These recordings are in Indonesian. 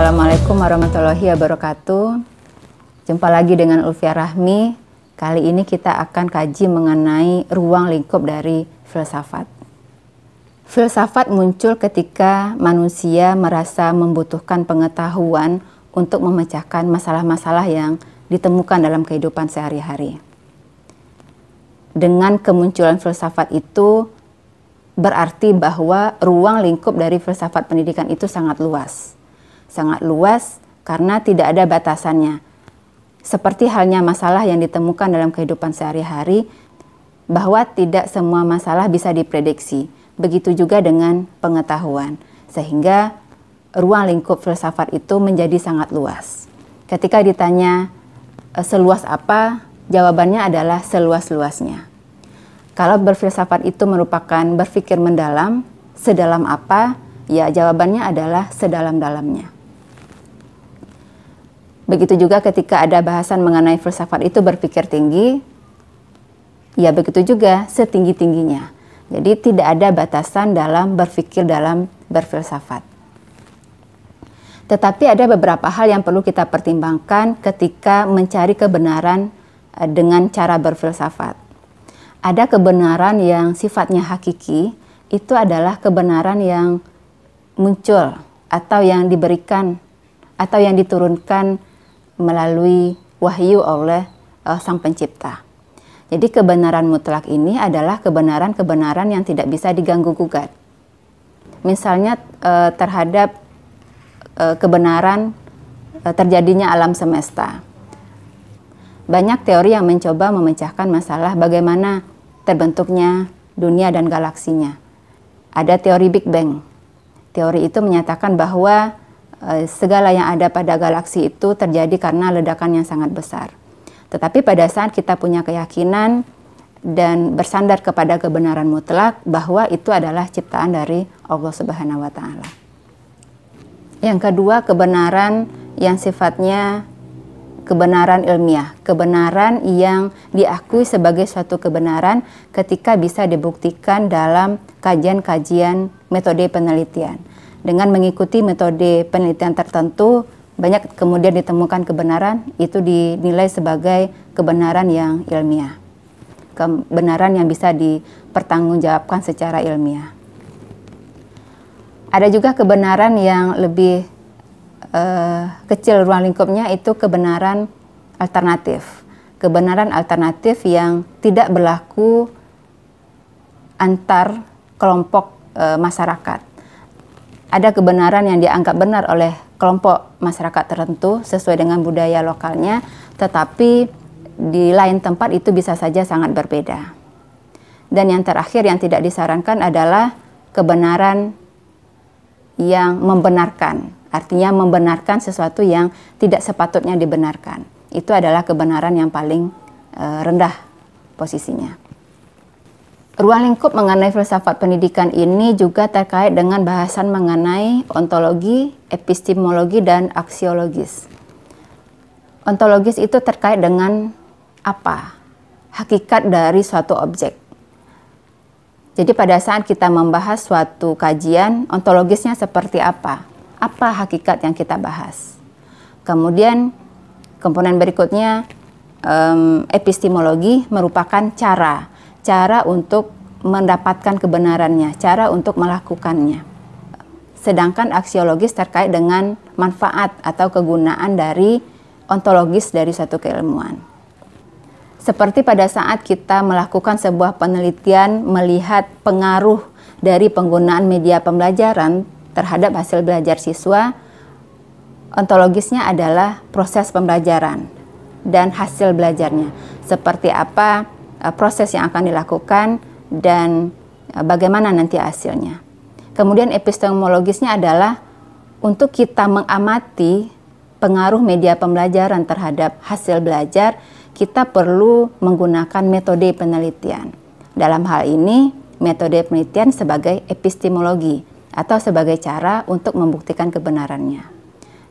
Assalamualaikum warahmatullahi wabarakatuh. Jumpa lagi dengan Ulfia Rahmi. Kali ini kita akan kaji mengenai ruang lingkup dari filsafat. Filsafat muncul ketika manusia merasa membutuhkan pengetahuan untuk memecahkan masalah-masalah yang ditemukan dalam kehidupan sehari-hari. Dengan kemunculan filsafat itu berarti bahwa ruang lingkup dari filsafat pendidikan itu sangat luas. Sangat luas karena tidak ada batasannya. Seperti halnya masalah yang ditemukan dalam kehidupan sehari-hari, bahwa tidak semua masalah bisa diprediksi. Begitu juga dengan pengetahuan. Sehingga ruang lingkup filsafat itu menjadi sangat luas. Ketika ditanya seluas apa, jawabannya adalah seluas-luasnya. Kalau berfilsafat itu merupakan berpikir mendalam, sedalam apa? Ya, jawabannya adalah sedalam-dalamnya. Begitu juga ketika ada bahasan mengenai filsafat itu berpikir tinggi, ya begitu juga setinggi-tingginya. Jadi tidak ada batasan dalam berpikir dalam berfilsafat. Tetapi ada beberapa hal yang perlu kita pertimbangkan ketika mencari kebenaran dengan cara berfilsafat. Ada kebenaran yang sifatnya hakiki, itu adalah kebenaran yang muncul atau yang diberikan atau yang diturunkan melalui wahyu oleh Sang Pencipta. Jadi kebenaran mutlak ini adalah kebenaran-kebenaran yang tidak bisa diganggu-gugat. Misalnya terhadap kebenaran terjadinya alam semesta. Banyak teori yang mencoba memecahkan masalah bagaimana terbentuknya dunia dan galaksinya. Ada teori Big Bang. Teori itu menyatakan bahwa segala yang ada pada galaksi itu terjadi karena ledakan yang sangat besar. Tetapi pada saat kita punya keyakinan dan bersandar kepada kebenaran mutlak bahwa itu adalah ciptaan dari Allah Subhanahu wa Ta'ala. Yang kedua, kebenaran yang sifatnya kebenaran ilmiah, kebenaran yang diakui sebagai suatu kebenaran ketika bisa dibuktikan dalam kajian-kajian metode penelitian. Dengan mengikuti metode penelitian tertentu, banyak kemudian ditemukan kebenaran, itu dinilai sebagai kebenaran yang ilmiah. Kebenaran yang bisa dipertanggungjawabkan secara ilmiah. Ada juga kebenaran yang lebih kecil ruang lingkupnya, itu kebenaran alternatif. Kebenaran alternatif yang tidak berlaku antar kelompok masyarakat. Ada kebenaran yang dianggap benar oleh kelompok masyarakat tertentu sesuai dengan budaya lokalnya, tetapi di lain tempat itu bisa saja sangat berbeda. Dan yang terakhir yang tidak disarankan adalah kebenaran yang membenarkan, artinya membenarkan sesuatu yang tidak sepatutnya dibenarkan. Itu adalah kebenaran yang paling rendah posisinya. Ruang lingkup mengenai filsafat pendidikan ini juga terkait dengan bahasan mengenai ontologi, epistemologi, dan aksiologis. Ontologis itu terkait dengan apa? Hakikat dari suatu objek. Jadi pada saat kita membahas suatu kajian, ontologisnya seperti apa? Apa hakikat yang kita bahas? Kemudian komponen berikutnya, epistemologi merupakan cara untuk mendapatkan kebenarannya, cara untuk melakukannya. Sedangkan aksiologis terkait dengan manfaat atau kegunaan dari ontologis dari suatu keilmuan. Seperti pada saat kita melakukan sebuah penelitian melihat pengaruh dari penggunaan media pembelajaran terhadap hasil belajar siswa, ontologisnya adalah proses pembelajaran dan hasil belajarnya. Seperti apa proses yang akan dilakukan dan bagaimana nanti hasilnya. Kemudian epistemologisnya adalah untuk kita mengamati pengaruh media pembelajaran terhadap hasil belajar, kita perlu menggunakan metode penelitian. Dalam hal ini, metode penelitian sebagai epistemologi atau sebagai cara untuk membuktikan kebenarannya.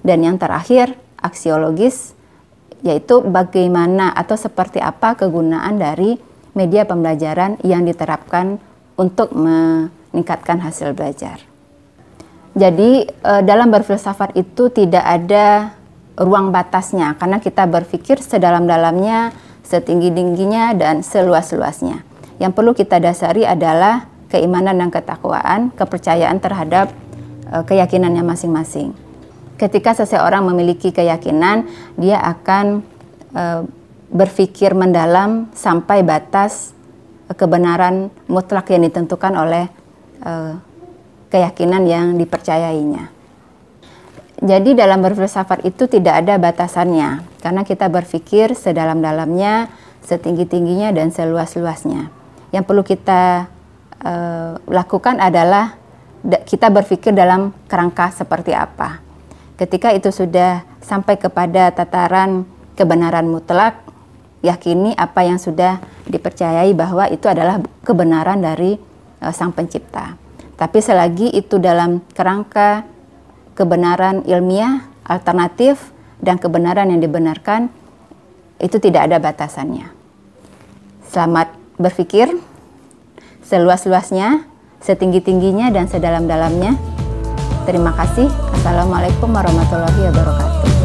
Dan yang terakhir, aksiologis, yaitu bagaimana atau seperti apa kegunaan dari media pembelajaran yang diterapkan untuk meningkatkan hasil belajar. Jadi dalam berfilsafat itu tidak ada ruang batasnya, karena kita berpikir sedalam-dalamnya, setinggi-tingginya, dan seluas-luasnya. Yang perlu kita dasari adalah keimanan dan ketakwaan, kepercayaan terhadap keyakinannya masing-masing. Ketika seseorang memiliki keyakinan, dia akan berpikir mendalam sampai batas kebenaran mutlak yang ditentukan oleh keyakinan yang dipercayainya. Jadi dalam berfilsafat itu tidak ada batasannya, karena kita berpikir sedalam-dalamnya, setinggi-tingginya, dan seluas-luasnya. Yang perlu kita lakukan adalah kita berpikir dalam kerangka seperti apa. Ketika itu sudah sampai kepada tataran kebenaran mutlak, yakini apa yang sudah dipercayai bahwa itu adalah kebenaran dari Sang Pencipta. Tapi selagi itu dalam kerangka kebenaran ilmiah, alternatif, dan kebenaran yang dibenarkan, itu tidak ada batasannya. Selamat berpikir seluas-luasnya, setinggi-tingginya, dan sedalam-dalamnya. Terima kasih. Assalamualaikum warahmatullahi wabarakatuh.